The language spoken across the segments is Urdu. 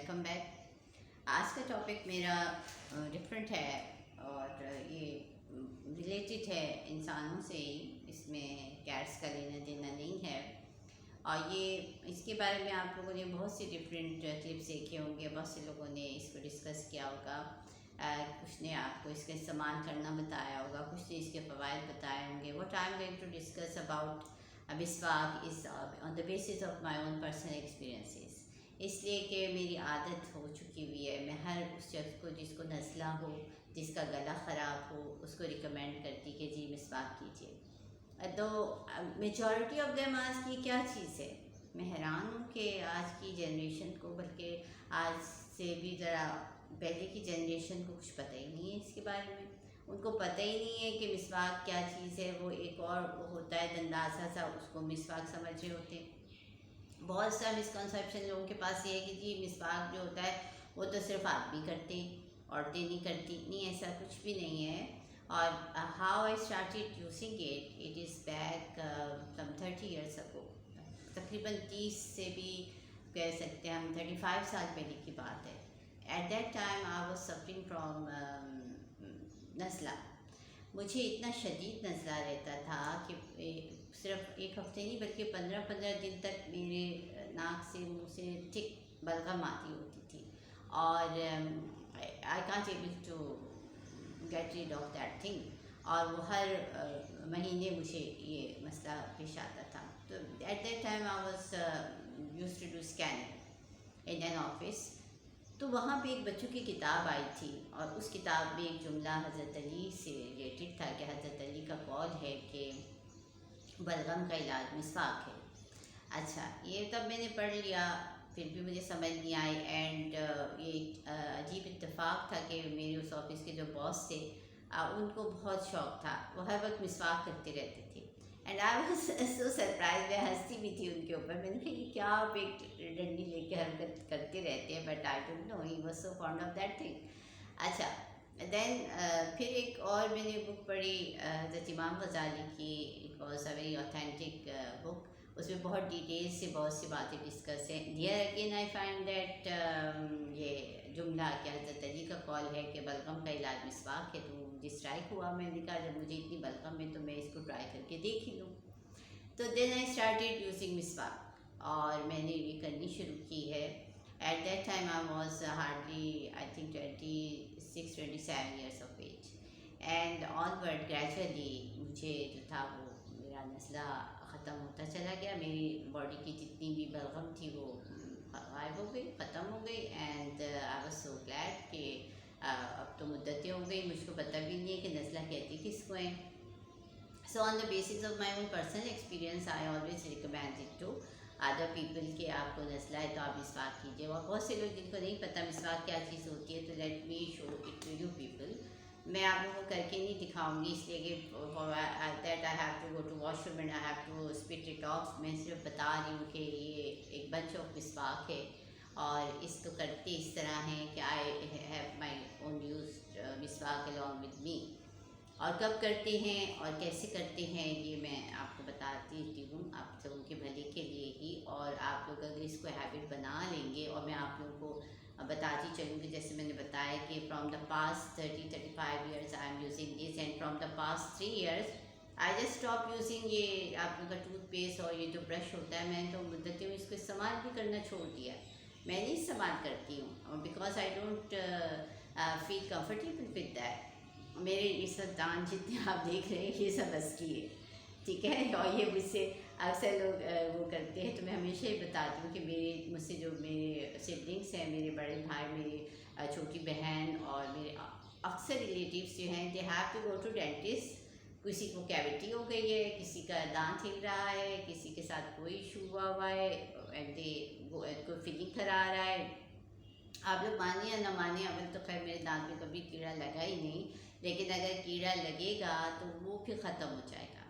Welcome back. آج کا ٹاپک میرا ڈفرینٹ ہے اور یہ ریلیٹڈ ہے انسانوں سے ہی. اس میں کیٹس کا لینا دینا نہیں ہے. اور یہ اس کے بارے میں آپ لوگوں نے بہت سی ڈفرینٹ کلپس دیکھے ہوں گے, بہت سے لوگوں نے اس کو ڈسکس کیا ہوگا. کچھ نے آپ کو اس کا استعمال کرنا بتایا ہوگا, کچھ نے اس کے فوائد بتائے ہوں گے. What I am going to discuss about مسواک is on the basis of my own personal experiences. اس لیے کہ میری عادت ہو چکی ہوئی ہے. میں ہر اس شخص کو جس کو نزلہ ہو, جس کا گلا خراب ہو, اس کو ریکمینڈ کرتی کہ جی مسواک کیجیے. تو میجورٹی آف دیم آج کی کیا چیز ہے. میں حیران ہوں کہ آج کی جنریشن کو, بلکہ آج سے بھی ذرا پہلے کی جنریشن کو کچھ پتہ ہی نہیں ہے اس کے بارے میں. ان کو پتہ ہی نہیں ہے کہ مسواک کیا چیز ہے. وہ ایک اور ہوتا ہے دنداسا سا, اس کو مسواک سمجھ رہے ہوتے ہیں. بہت سا مسکنسیپشن لوگوں کے پاس یہ ہے کہ جی مسواک جو ہوتا ہے وہ تو صرف آدمی کرتے ہیں, عورتیں نہیں کرتی. نہیں, ایسا کچھ بھی نہیں ہے. اور how I started using it is back some 30 years ago. تقریباً 30 سے بھی کہہ سکتے ہیں ہم, 35 سال پہلے کی بات ہے. At that time I was suffering from نزلہ. مجھے اتنا شدید نزلہ رہتا تھا کہ صرف ایک ہفتے نہیں بلکہ 15 دن تک میرے ناک سے منہ سے ٹھیک بلغم آتی ہوتی تھی. اور I can't able to get rid of that thing. اور وہ ہر مہینے مجھے یہ مسئلہ پیش آتا تھا. تو at that time I was used to do scanning in an office. تو وہاں پہ ایک بچوں کی کتاب آئی تھی, اور اس کتاب میں ایک جملہ حضرت علی سے ریلیٹڈ تھا کہ حضرت علی کا قول ہے کہ بلغم کا علاج مسواک ہے. اچھا, یہ تب میں نے پڑھ لیا, پھر بھی مجھے سمجھ نہیں آئی. اینڈ یہ عجیب اتفاق تھا کہ میرے اس آفس کے جو باس تھے ان کو بہت شوق تھا, وہ ہر وقت مسواک کرتے رہتے تھے. And I was so surprise. میں ہنستی بھی تھی ان کے اوپر. میں نے کہا یہ کیا آپ ایک ڈنڈی لے کے حرکت کرتے رہتے ہیں, but I don't know, he was so fond of that thing. اچھا, دین پھر ایک اور میں نے بک پڑھی حضرت امام غزالی کی. It was a very authentic book. اس میں بہت ڈیٹیل سے بہت سی باتیں ڈسکس ہیں. Here again I find that یہ جملہ کہ حضرت علی کا قول ہے کہ بلغم کا علاج مسواک ہے. تو مجھے اسٹرائک ہوا. میں نے کہا جب مجھے اتنی بلغم ہے تو میں اس کو ٹرائی کر کے دیکھ ہی لوں. تو دین آئی اسٹارٹیڈ یوزنگ مسواک, اور میں نے یہ کرنی شروع کی ہے. At that time I was hardly I think 26-27 years of age. And onward gradually مجھے جو تھا وہ میرا نزلہ ختم ہوتا چلا گیا. میری باڈی کی جتنی بھی بلغم تھی وہ غائب ہو گئی, ختم ہو گئی. And I was so glad کہ اب تو مدتیں ہو گئی, مجھ کو پتہ بھی نہیں ہے کہ نزلہ کہتی کس کو ہیں. So on the basis of my own personal experience, I always recommend it to other people کہ آپ کو نزلہ ہے تو آپ مسواک کیجیے. اور بہت سے لوگ جن کو نہیں پتہ مسواک کیا چیز ہوتی ہے, تو let me show it to you people. میں آپ لوگوں کو کر کے نہیں دکھاؤں گی, اس لیے کہ that I have to go to washroom and I have to spit it off. میں صرف بتا رہی ہوں کہ یہ ایک بنچ آف مسواک ہے, اور اس کو کرتے اس طرح ہیں کہ I have my own used مسواک along with me. اور کب کرتے ہیں اور کیسے کرتے ہیں یہ میں آپ کو بتاتی ہوں, آپ سبوں کے بھلے کے لیے ہی. اور آپ لوگ اگر اس کو ہیبٹ بنا لیں گے, اور میں آپ لوگوں کو بتاتی چلوں گی, جیسے میں نے بتایا کہ from the past 30-35 years I am using this. And from the past 3 years I just stop using یہ آپ لوگوں کا ٹوتھ پیسٹ اور یہ جو برش ہوتا ہے. میں نے تو مدتوں اس کو استعمال بھی کرنا چھوڑ دیا. میں نہیں استعمال کرتی ہوں because I don't feel comfortable with that. میرے یہ سب دان جتنے آپ دیکھ رہے ہیں یہ سب بس کی ہے, ٹھیک ہے. اور یہ مجھ سے اکثر لوگ وہ کرتے ہیں, تو میں ہمیشہ یہ بتاتی ہوں کہ مجھ سے جو میرے سبلنگس ہیں, میرے بڑے بھائی, میری چھوٹی بہن, اور میرے اکثر ریلیٹیوس جو ہیں, they have to go to dentist. کسی کو کیویٹی ہو گئی ہے, کسی کا دانت ہل رہا ہے, کسی کے ساتھ کوئی ایشو ہوا ہے, اینڈ کوئی فیلنگ کرا رہا ہے. آپ لوگ مانیں یا نہ مانیں, اول تو خیر میرے دانت میں کبھی کیڑا لگا ہی نہیں, لیکن اگر کیڑا لگے گا تو وہ پھر ختم ہو جائے گا.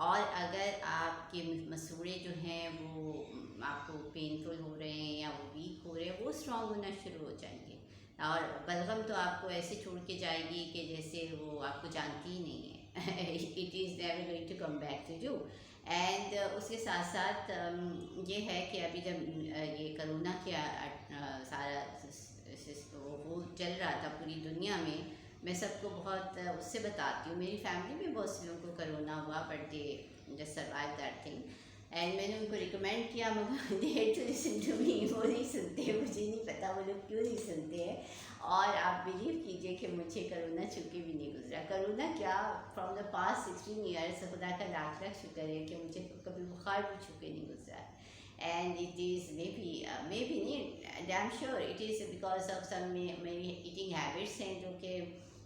اور اگر آپ کے مسوڑے جو ہیں وہ آپ کو پینفل ہو رہے ہیں یا وہ ویک ہو رہے ہیں, وہ اسٹرانگ ہونا شروع ہو جائیں گے. اور بلغم تو آپ کو ایسے چھوڑ کے جائے گی کہ جیسے وہ آپ کو جانتی ہی نہیں ہے. It is never going to come back to you. And اس کے ساتھ ساتھ یہ ہے کہ ابھی جب یہ کرونا کیا سارا وہ چل رہا تھا پوری دنیا میں سب کو بہت اس سے بتاتی ہوں. میری فیملی میں بہت سے لوگوں کو کرونا ہوا but they just survive that thing. And میں نے ان کو ریکمینڈ کیا مگر they had to listen to me. وہ نہیں سنتے, مجھے نہیں پتا وہ لوگ کیوں نہیں سنتے ہیں. اور آپ بلیو کیجئے کہ مجھے کرونا چھوکے بھی نہیں گزرا. کرونا کیا, فرام دا پاسٹ 16 ایئرس خدا کا لاکھ لاکھ شکر ہے کہ مجھے کبھی بخار بھی چھوکے نہیں گزرا. And it is maybe نہیں, damn sure it is because of some میری ایٹنگ ہیبٹس ہیں جو کہ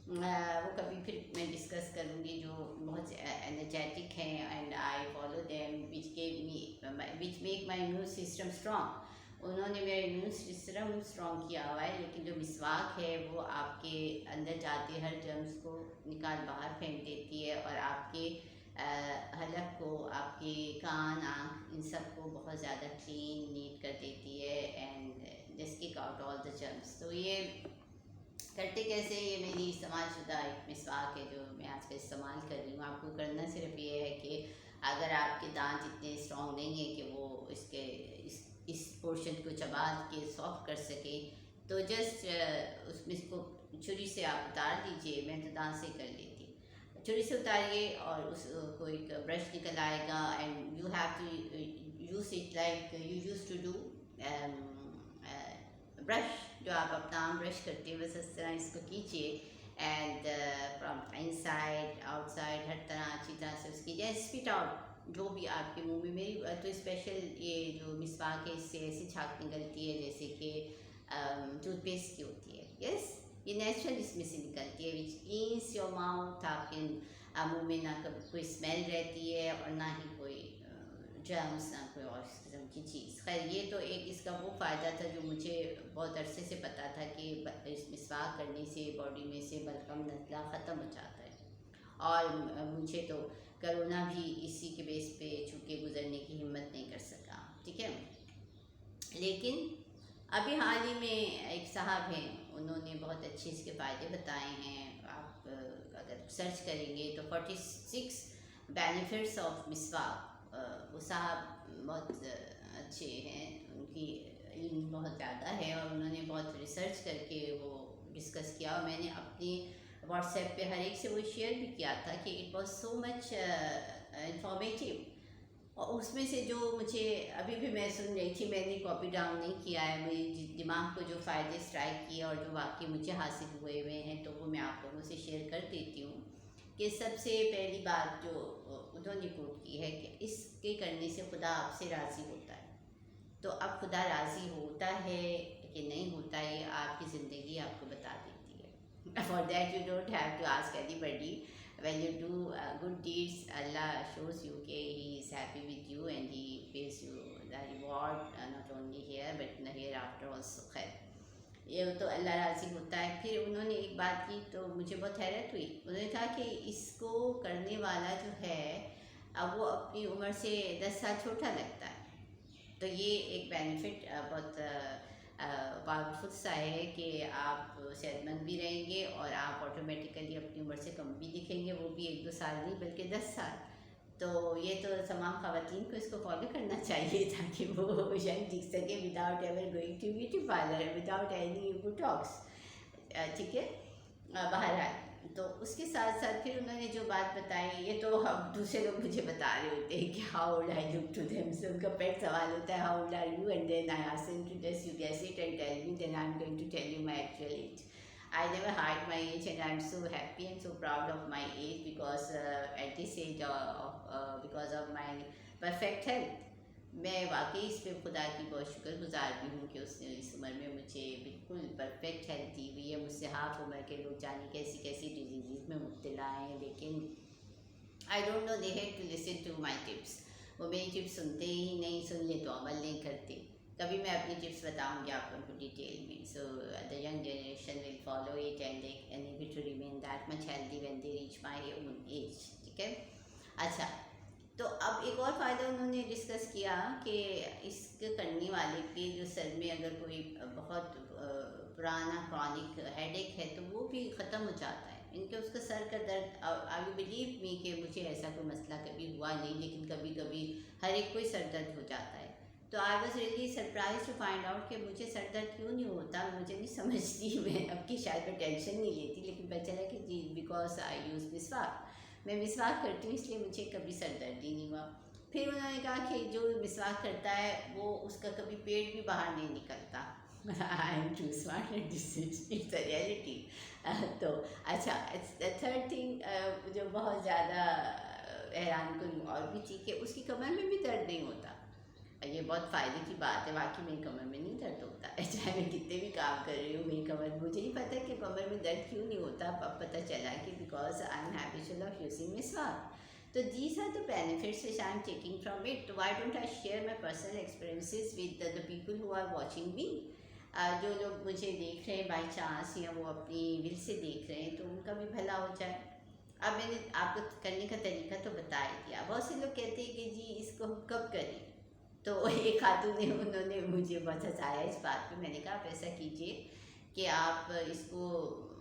وہ کبھی پھر میں ڈسکس کروں گی, جو بہت انرجیٹک ہیں and I follow them which make my immune system strong. انہوں نے میرا امیون سسٹم اسٹرانگ کیا ہوا ہے. لیکن جو مسواک ہے وہ آپ کے اندر جاتے ہر جرمز کو نکال باہر پھینک دیتی ہے, اور آپ کے حلق کو, آپ کے کان, آنکھ, ان سب کو بہت زیادہ کلین نیٹ کر دیتی ہے and just kick out all the germs. تو یہ کرتے کیسے, یہ میری استعمال شدہ ایک مسواک ہے جو میں آج کل استعمال کر رہی ہوں. آپ کو کرنا صرف یہ ہے کہ اگر آپ کے دانت اتنے اسٹرانگ نہیں ہیں کہ وہ اس پورشن کو چبا کے سافٹ کر سکے, تو جسٹ اس میں اس کو چھری سے آپ اتار دیجئے. میں تو دانت سے کر لیتی, چھری سے اتاریے اور اس کو ایک برش نکل آئے گا and you have to use it like you use to do brush, جو آپ اپنا آم برش کرتے ہیں بس اس طرح اس کو کیجیے. And from inside outside ہر طرح اچھی طرح سے اس کی اسپٹ آؤٹ جو بھی آپ کے منہ میں. میری تو اسپیشل یہ جو مسواک ہے اس سے ایسی چھاک نکلتی ہے جیسے کہ ٹوتھ پیسٹ کی ہوتی ہے. یس, یہ نیچرل اس میں سے نکلتی ہے وچ کلینس یور ماؤتھ. آپ کے منہ میں نہ کوئی اسمیل رہتی ہے اور نہ ہی کوئی جرمس, نہ کوئی اور قسم کی چیز. خیر یہ تو ایک اس کا وہ فائدہ تھا جو مجھے بہت عرصے سے پتہ تھا کہ اس مسواک کرنے سے باڈی میں سے بلغم نزلہ ختم ہو جاتا ہے. اور مجھے تو کرونا بھی اسی کے بیس پہ چھوکے گزرنے کی ہمت نہیں کر سکا. ٹھیک ہے, لیکن ابھی حال ہی میں ایک صاحب ہیں, انہوں نے بہت اچھے اس کے فائدے بتائے ہیں. آپ اگر سرچ کریں گے تو 46 بینیفٹس آف مسواک. وہ صاحب بہت اچھے ہیں, ان کی علم بہت زیادہ ہے اور انہوں نے بہت ریسرچ کر کے وہ ڈسکس کیا. اور میں نے اپنی واٹس ایپ پہ ہر ایک سے وہ شیئر بھی کیا تھا کہ it was so much informative. اور اس میں سے جو مجھے ابھی بھی میں سن رہی تھی, میں نے کاپی ڈاؤن نہیں کیا ہے, میری دماغ کو جو فائدے اسٹرائک کیے اور جو واقعی مجھے حاصل ہوئے ہیں تو وہ میں آپ لوگوں سے شیئر کر دیتی ہوں. کہ سب سے پہلی بات جو انہوں نے کوٹ کی ہے کہ اس کے کرنے سے خدا آپ سے راضی ہوتا ہے. تو اب خدا راضی ہوتا ہے کہ نہیں ہوتا, یہ آپ کی زندگی آپ کو بتا دیتی ہے. For that you don't have to ask anybody. When you do good deeds, اللہ شوز یو کہ he is happy with you and he pays you the reward not only here but hereafter also. خیر یہ تو اللہ راضی ہوتا ہے. پھر انہوں نے ایک بات کی تو مجھے بہت حیرت ہوئی. انہوں نے کہا کہ اس کو کرنے والا جو ہے اب وہ اپنی عمر سے 10 سال چھوٹا لگتا ہے. تو یہ ایک بینیفٹ بہت پاورفل سا ہے کہ آپ صحت مند بھی رہیں گے اور آپ آٹومیٹیکلی اپنی عمر سے کم بھی دکھیں گے, وہ بھی 1-2 سال نہیں بلکہ 10 سال. تو یہ تو تمام خواتین کو اس کو فالو کرنا چاہیے تاکہ وہ ینگ دکھ سکے without ever going to beauty parlour, without any Botox. ٹھیک ہے, بہرحال تو اس کے ساتھ ساتھ پھر انہوں نے جو بات بتائی, یہ تو اب دوسرے لوگ مجھے بتا رہے ہوتے ہیں کہ how old I look to them. سے ان کا پیٹ سوال ہوتا ہے how old are you, and then I ask them to just you guess it and tell me, then I am going to tell you my actual age. I never hide my age and I'm so happy and so proud of my age because at this age because of my perfect health. میں واقعی اس پہ خدا کی بہت شکر گزار بھی ہوں کہ اس نے اس عمر میں مجھے بالکل پرفیکٹ ہیلتھ دی ہوئی ہے. مجھ سے ہاف عمر کے لوگ جانے کیسی کیسی ڈیزیز میں مبتلا ہیں, لیکن I don't know they had to listen to my tips. وہ میری ٹپس سنتے ہی نہیں, سن لے تو عمل نہیں کرتے. کبھی میں اپنی ٹپس بتاؤں گی آپ کو ڈیٹیل میں. So the young generation will follow it and they enable to remain that much healthy when they reach my own age. ٹھیک ہے, اچھا تو اب ایک اور فائدہ انہوں نے ڈسکس کیا کہ اس کے کرنے والے کے جو سر میں اگر کوئی بہت پرانا کرونک ہیڈ ایک ہے تو وہ بھی ختم ہو جاتا ہے. ان کے اس کا سر کا درد، آئی یو بلیو می کہ مجھے ایسا کوئی مسئلہ کبھی ہوا نہیں، لیکن کبھی کبھی ہر ایک کو ہی سر درد ہو جاتا ہے. تو I was really surprise to find out کہ مجھے سر درد کیوں نہیں ہوتا. مجھے نہیں سمجھتی میں اب کی، شاید میں ٹینشن نہیں لیتی، لیکن پتہ چلا کہ جی بیکاز آئی یوز مسواک، میں مسواک کرتی ہوں اس لیے مجھے کبھی سر درد ہی نہیں ہوا. پھر انہوں نے کہا کہ جو مسواک کرتا ہے وہ اس کا کبھی پیٹ بھی باہر نہیں نکلتا. I am too smart and this is it's a reality. تو اچھا تھرڈ تھنگ جو بہت زیادہ حیران کن اور بھی تھی کہ اس کی کمر میں بھی درد نہیں ہوتا. یہ بہت فائدے کی بات ہے، واقعی میری کمر میں نہیں درد ہوتا ہے، چاہے میں کتنے بھی کام کر رہی ہوں میری کمر، مجھے نہیں پتہ کہ کمر میں درد کیوں نہیں ہوتا. اب پتہ چلا کہ because I am habitual of using مسواک. So these are the benefits which I am taking from it. Why don't I share my personal experiences with the people who are watching me? جو لوگ مجھے دیکھ رہے ہیں بائی چانس یا وہ اپنی ول سے دیکھ رہے ہیں تو ان کا بھی بھلا ہو جائے. اب میں نے آپ کو کرنے کا طریقہ تو بتا ہی دیا. بہت سے لوگ کہتے ہیں کہ جی اس کو ہم کب کریں، تو ایک خاتون نے انہوں نے مجھے بہت ہنسایا اس بات پہ. میں نے کہا آپ ایسا کیجیے کہ آپ اس کو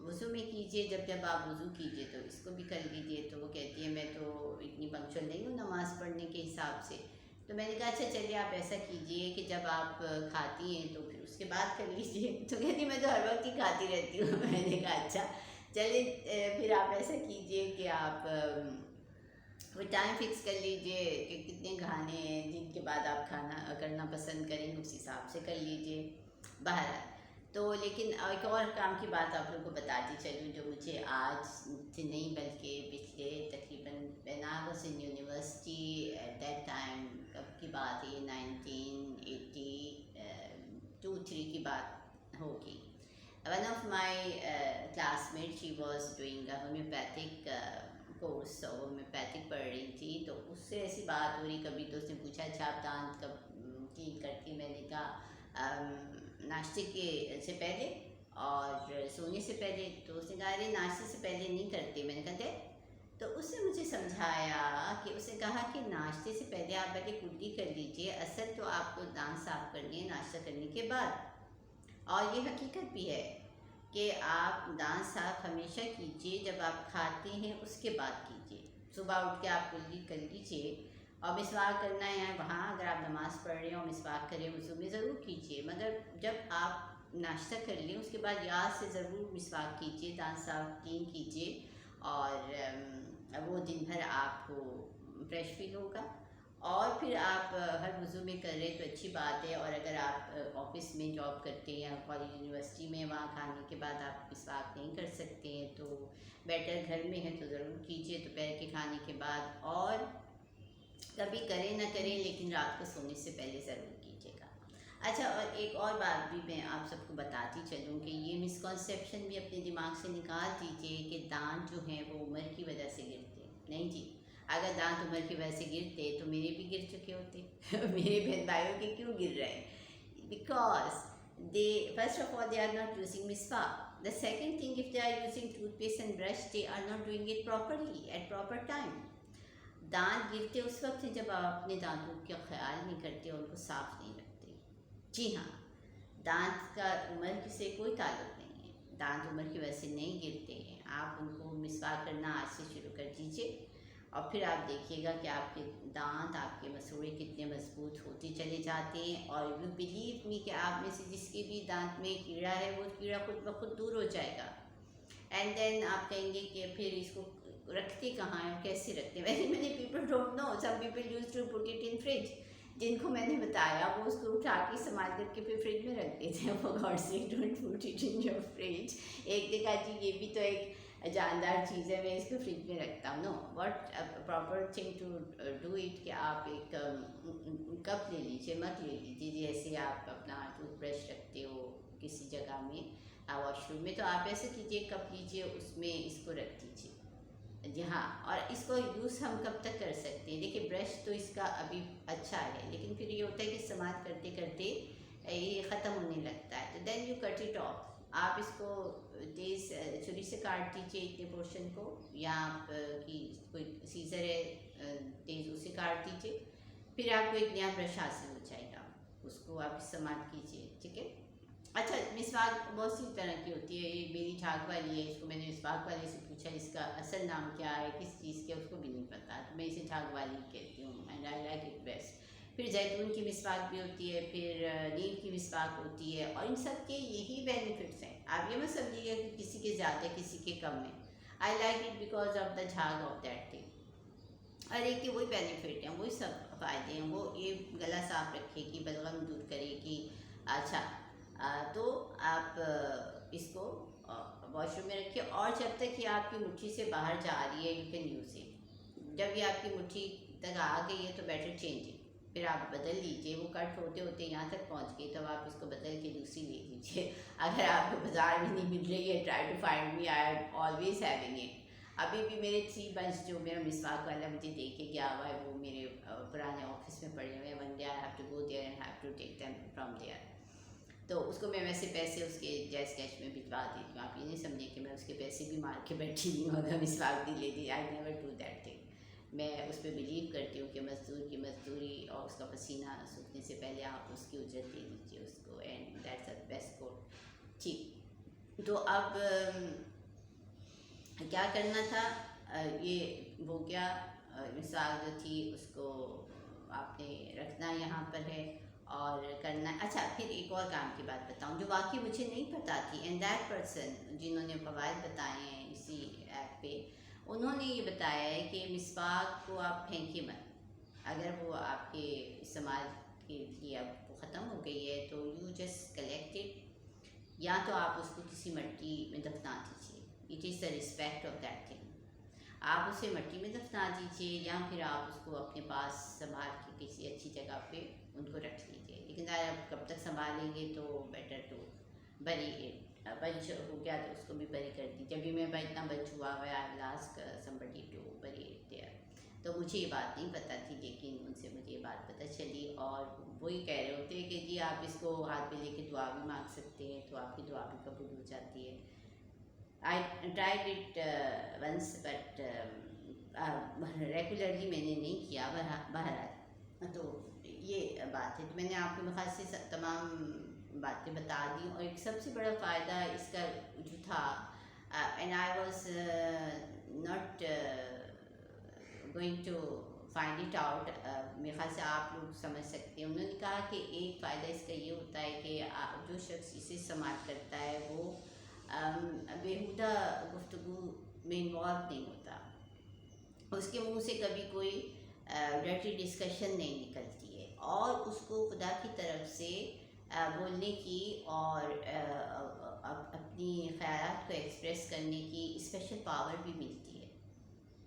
وضو میں کیجیے، جب آپ وضو کیجیے تو اس کو بھی کر لیجیے. تو وہ کہتی ہے میں تو اتنی پنکچوئل نہیں ہوں نماز پڑھنے کے حساب سے. تو میں نے کہا اچھا چلیے آپ ایسا کیجیے کہ جب آپ کھاتی ہیں تو پھر اس کے بعد کر لیجیے. تو کہتی میں تو ہر وقت ہی کھاتی رہتی ہوں. میں نے کہا اچھا چلیے پھر آپ ایسا کیجیے کہ آپ وہ ٹائم فکس کر لیجیے کہ کتنے کھانے ہیں جن کے بعد آپ کھانا کرنا پسند کریں، اس حساب سے کر لیجیے. بہرحال تو لیکن ایک اور کام کی بات آپ لوگوں کو بتاتی چلوں جو مجھے آج سے نہیں بلکہ پچھلے تقریباً when I was in university at that time، کب کی بات ہے 1982-3 کی بات ہوگی. One of my classmates, she was doing a homeopathic course, اور ہومیوپیتھک پڑھ رہی تھی. تو اس سے ایسی بات ہو رہی کبھی، تو اس نے پوچھا اچھا آپ دانت کب کلین کرتی. میں نے کہا ناشتے کے سے پہلے اور سونے سے پہلے. تو اس نے کہا ارے ناشتے سے پہلے نہیں کرتے. میں نے کہا دے. تو اس نے مجھے سمجھایا کہ اس نے کہا کہ ناشتے سے پہلے آپ پہلے کلی کر لیجیے، اصل تو آپ کو دانت صاف کرنے ہیں ناشتہ کرنے کے بعد. اور یہ حقیقت بھی ہے کہ آپ دانت صاف ہمیشہ کیجیے جب آپ کھاتے ہیں اس کے بعد کیجیے. صبح اٹھ کے آپ کلی کر لیجیے. اور مسواک کرنا ہے وہاں اگر آپ نماز پڑھ رہے ہیں اور مسواک کریں وضو میں ضرور کیجیے، مگر جب آپ ناشتہ کر لیں اس کے بعد یاد سے ضرور مسواک کیجیے، دانت صاف کلین کیجیے، اور وہ دن بھر آپ کو فریش فیل ہوگا. اور پھر آپ ہر وضو میں کر رہے تو اچھی بات ہے. اور اگر آپ آفس میں جاب کرتے ہیں یا کالج یونیورسٹی میں، وہاں کھانے کے بعد آپ مسواک نہیں کر سکتے ہیں تو بیٹر گھر میں ہے تو ضرور کیجیے دوپہر کے کھانے کے بعد. اور کبھی کریں نہ کریں لیکن رات کو سونے سے پہلے ضرور کیجیے گا. اچھا اور ایک اور بات بھی میں آپ سب کو بتاتی چلوں کہ یہ مسکنسیپشن بھی اپنے دماغ سے نکال دیجیے کہ دانت جو ہیں وہ عمر کی وجہ سے گرتے ہیں. نہیں جی، اگر دانت عمر کی وجہ سے گرتے تو میرے بھی گر چکے ہوتے. میرے بہن بھائیوں کے کیوں گر رہے ہیں؟ Because first of all they are not using miswak. The second thing, if they are using toothpaste and brush, they are not doing it properly at proper time. دانت گرتے اس وقت ہیں جب آپ اپنے دانتوں کا خیال نہیں کرتے اور ان کو صاف نہیں رکھتے. جی ہاں، دانت کا عمر سے کوئی تعلق نہیں ہے، دانت عمر کی وجہ سے نہیں گرتے ہیں. آپ ان کو مسواک کرنا آج سے شروع کر دیجیے اور پھر آپ دیکھیے گا کہ آپ کے دانت، آپ کے مسوڑے کتنے مضبوط ہوتے چلے جاتے ہیں. اور یو بلیو می کہ آپ میں سے جس کے بھی دانت میں کیڑا ہے وہ کیڑا خود بخود دور ہو جائے گا. اینڈ دین آپ کہیں گے کہ پھر اس کو رکھتے کہاں ہیں اور کیسے رکھتے ہیں. ویسے میں نے people don't know, some people used to put it in fridge. جن کو میں نے بتایا وہ اس کو اٹھا کے استعمال کر کے پھر فریج میں رکھ دیتے ہیں. وہ گاڈ سے don't put it in your fridge. ایک نے کہا جی یہ بھی تو ایک جاندار چیز ہے، میں اس کو فریج میں رکھتا ہوں. No, what proper thing to do it کہ آپ ایک کپ لے لیجیے، مت لے لیجیے جیسے آپ اپنا ٹوتھ برش رکھتے ہو کسی جگہ میں واش روم میں. تو آپ ایسے کیجیے، کپ لیجیے اس میں اس کو رکھ دیجیے. جی ہاں، اور اس کو یوز ہم کب تک کر سکتے ہیں؟ دیکھیے برش تو اس کا ابھی اچھا ہے، لیکن پھر یہ ہوتا ہے کہ استعمال کرتے کرتے یہ ختم ہونے لگتا ہے. تو then you cut it off. آپ اس کو تیز چھری سے کاٹ دیجیے اتنے پورشن کو، یا آپ کی کوئی سیزر ہے تیز اسے کاٹ دیجیے. پھر آپ کو ایک نیا برش حاصل ہو جائے گا، اس کو آپ استعمال کیجیے. ٹھیک ہے. اچھا مسواک بہت سی طرح کی ہوتی ہے، ایک میری جھاگ والی ہے، اس کو میں نے مسواک والے سے پوچھا اس کا اصل نام کیا ہے، کس چیز کے، اس کو بھی نہیں پتہ، تو میں اسے جھاگ والی کہتی ہوں، and I like it best. پھر زیتون کی مسواک بھی ہوتی ہے، پھر نیم کی مسواک ہوتی ہے، اور ان سب کے یہی بینیفٹس ہیں۔ آپ یہ مت سمجھیے گا کہ کسی کے زیادہ کسی کے کم ہے، I like it because of the جھاگ آف دیٹ تھنگ۔ ہر ایک کے وہی بینیفٹ ہیں، وہی سب فائدے ہیں، وہ یہ گلا صاف رکھے گی، بلغم دور کرے گی۔ اچھا تو آپ اس کو واش روم میں رکھیے، اور جب تک یہ آپ کی مٹھی سے باہر جا رہی ہے یو کین یوز اٹ۔ جب یہ آپ کی مٹھی تک آ گئی ہے تو بیٹر چینج اٹ، پھر آپ بدل لیجیے، وہ کٹ ہوتے ہوتے یہاں تک پہنچ گئی تو آپ اس کو بدل کے دوسری لے لیجیے۔ اگر آپ کو بازار میں نہیں مل رہی ہے، try to find me, I am always having it. ابھی بھی میرے 3 بنچ جو میرا مسواک والا مجھے دے کے گیا ہوا ہے، وہ میرے پرانے آفس میں پڑے ہوئے ہیں، one day I have to go there and have to take them from there. تو اس کو میں ویسے پیسے اس کے جیز کیش میں بھجوا دیتی ہوں، آپ یہ نہیں سمجھیں کہ میں اس کے پیسے بھی مار کے بیٹھی ہوئی ہوں اگر مسواک بھی لے دی، I never do that thing. میں اس پہ بلیو کرتی ہوں کہ مزدور کی مزدوری اور اس کا پسینہ سوکھنے سے پہلے آپ اس کی اجرت دے دیجیے اس کو، اینڈ دیٹس دا بیسٹ کوٹ۔ ٹھیک، تو اب کیا کرنا تھا، یہ ہو گیا، مثال جو تھی اس کو آپ نے رکھنا یہاں پر ہے اور کرنا۔ اچھا پھر ایک اور کام کی بات بتاؤں جو واقعی مجھے نہیں پتہ تھی، اینڈ دیٹ پرسن جنہوں نے فوائد بتائے ہیں اسی ایپ پہ، انہوں نے یہ بتایا ہے کہ مسواک کو آپ پھینکیں مت، اگر وہ آپ کے استعمال کے لیے اب وہ ختم ہو گئی ہے تو یو جسٹ کلیکٹ اٹ، یا تو آپ اس کو کسی مٹی میں دفنا دیجیے، it is the respect of that thing, آپ اسے مٹی میں دفنا دیجیے یا پھر آپ اس کو اپنے پاس سنبھال کے کسی اچھی جگہ پہ ان کو رکھ لیجیے، لیکن اگر آپ کب تک سنبھالیں گے تو بیٹر ٹو بری اٹ، بنچ ہو گیا تو اس کو بھی بری کر دی، جب بھی میں اتنا بنچ ہوا ہوا ہے آئی ول آسک somebody ٹو بری اٹ دیئر۔ تو مجھے یہ بات نہیں پتہ تھی، لیکن ان سے مجھے یہ بات پتہ چلی، اور وہی کہہ رہے ہوتے ہیں کہ جی آپ اس کو ہاتھ میں لے کے دعا بھی مانگ سکتے ہیں تو آپ کی دعا بھی قبول ہو جاتی ہے۔ I tried it once but regularly میں نے نہیں کیا، بہرحال تو یہ بات ہے، تو میں نے آپ کو مختصر سے تمام باتیں بتا دی، اور ایک سب سے بڑا فائدہ اس کا جو تھا، and I was not going to find it out, میرے خیال سے آپ لوگ سمجھ سکتے ہیں، انہوں نے کہا کہ ایک فائدہ اس کا یہ ہوتا ہے کہ جو شخص اسے استعمال کرتا ہے وہ بیہودہ گفتگو میں انوالو نہیں ہوتا، اس کے منہ سے کبھی کوئی ڈرٹی ڈسکشن نہیں نکلتی ہے، اور اس کو خدا کی طرف سے بولنے کی اور اپنی خیالات کو ایکسپریس کرنے کی اسپیشل پاور بھی ملتی ہے۔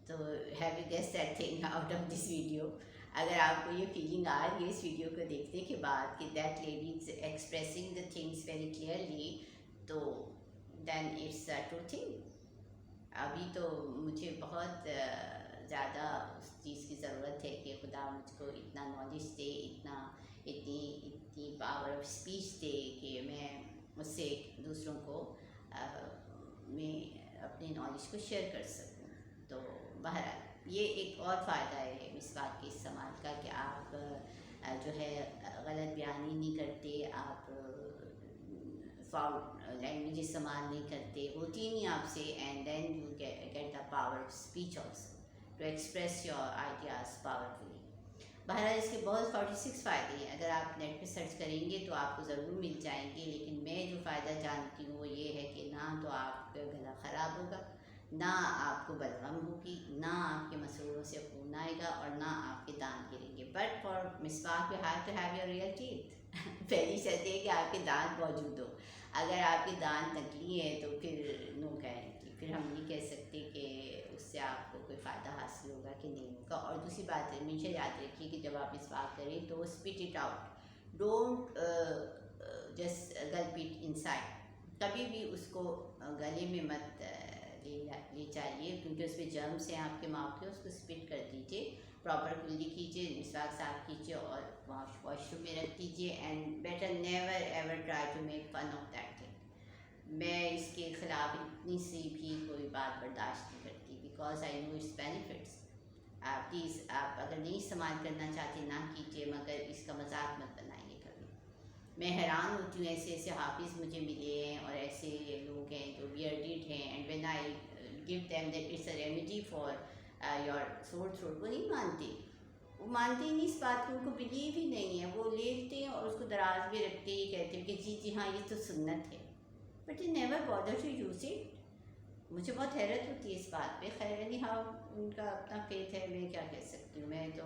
تو have you guess that thing out of this video? اگر آپ کو یہ فیلنگ آ رہی ہے اس ویڈیو کو دیکھنے کے بعد کہ that lady is expressing the things very clearly, تو دین اٹس اے ٹرو تھنگ۔ ابھی تو مجھے بہت زیادہ اس چیز کی ضرورت ہے کہ خدا مجھ کو اتنا نالج دے، اتنی پاور آف اسپیچ دے کہ میں اس سے دوسروں کو میں اپنے نالج کو شیئر کر سکوں۔ تو بہرحال یہ ایک اور فائدہ ہے مسواک کے استعمال کا کہ آپ جو ہے غلط بیانی نہیں کرتے، آپ فاؤل لینگویج استعمال نہیں کرتے، ہوتی نہیں آپ سے، and then you get the power of speech also to express your ideas powerfully. بہرحال اس کے بہت 46 فائدے ہیں، اگر آپ نیٹ پہ سرچ کریں گے تو آپ کو ضرور مل جائیں گے، لیکن میں جو فائدہ جانتی ہوں وہ یہ ہے کہ نہ تو آپ کا گلا خراب ہوگا، نہ آپ کو بلغم ہوگی، نہ آپ کے مسوڑوں سے خون آئے گا، اور نہ آپ کے دانت گریں گے۔ بٹ فار مسواک you have to have your real teeth, پہلی شرط ہے کہ آپ کے دانت موجود ہو، اگر آپ کے دانت نکلی ہیں تو پھر نو گارنٹی، پھر ہم نہیں کہہ سکتے کہ اس سے آپ کو کوئی فائدہ حاصل ہوگا کہ نہیں ہوگا۔ اور دوسری بات ہمیشہ یاد رکھیے کہ جب آپ مسواک کریں تو spit it out, don't just gulp it inside, کبھی بھی اس کو گلے میں مت لے جائیے، کیونکہ اس میں جرمس ہیں آپ کے ماؤتھ کے، اس کو اسپٹ کر دیجیے، پراپر کلی کیجیے، مسواک صاف کیجیے اور واش روم میں رکھ دیجیے، and better never ever try to make fun of that thing. میں اس کے خلاف اتنی سی بھی کوئی بات برداشت نہیں کرتی، because I know its benefits. Please آپ اگر نہیں استعمال کرنا چاہتے نہ کیجیے، مگر اس کا مذاق مت بنائیے کبھی۔ میں حیران ہوتی ہوں، ایسے ایسے حافظ مجھے ملے ہیں اور ایسے لوگ ہیں جو بیئرڈیڈ ہیں، and when I give them that it's a remedy for your sore throat, وہ نہیں مانتے، وہ مانتے ہی نہیں اس بات کو، ان کو بلیو ہی نہیں ہے، وہ لے لیتے ہیں اور اس کو دراز بھی رکھتے ہی کہتے ہیں کہ جی جی ہاں یہ تو سنت ہے، but you never bother to use it. مجھے بہت حیرت ہوتی ہے اس بات پہ. خیر اینی ہاؤ ان کا اپنا فیتھ ہے، میں کیا کہہ سکتی ہوں. میں تو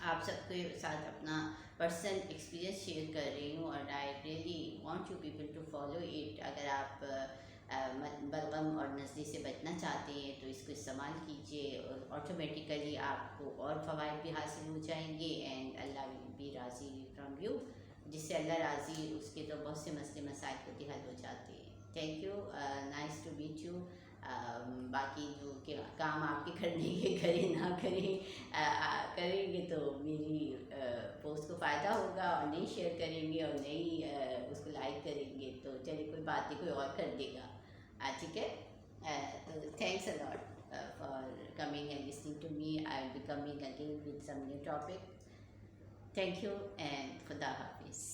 آپ سب کے ساتھ اپنا پرسنل ایکسپیرینس شیئر کر رہی ہوں، اور I really want you people to follow it. اگر آپ بلغم اور نزلے سے بچنا چاہتے ہیں تو اس کو استعمال کیجیے، اور آٹومیٹیکلی آپ کو اور فوائد بھی حاصل ہو جائیں گے، اینڈ اللہ ول بی راضی فرام یو. جس سے اللہ راضی، اس کے تو بہت سے مسئلے مسائل کو حل ہو جاتے ہیں. Thank you, nice to meet you. باقی جو کہ کام آپ کے کرنے کے کریں نہ کریں، کریں گے تو میری پوسٹ کو فائدہ ہوگا، اور نہیں شیئر کریں گے اور نہیں اس کو لائک کریں گے تو چلیے کوئی بات نہیں، کوئی اور کر دے گا. ٹھیک ہے. تو thanks a lot for coming and listening to me. I will be coming again with some new topic. Thank you and خدا حافظ.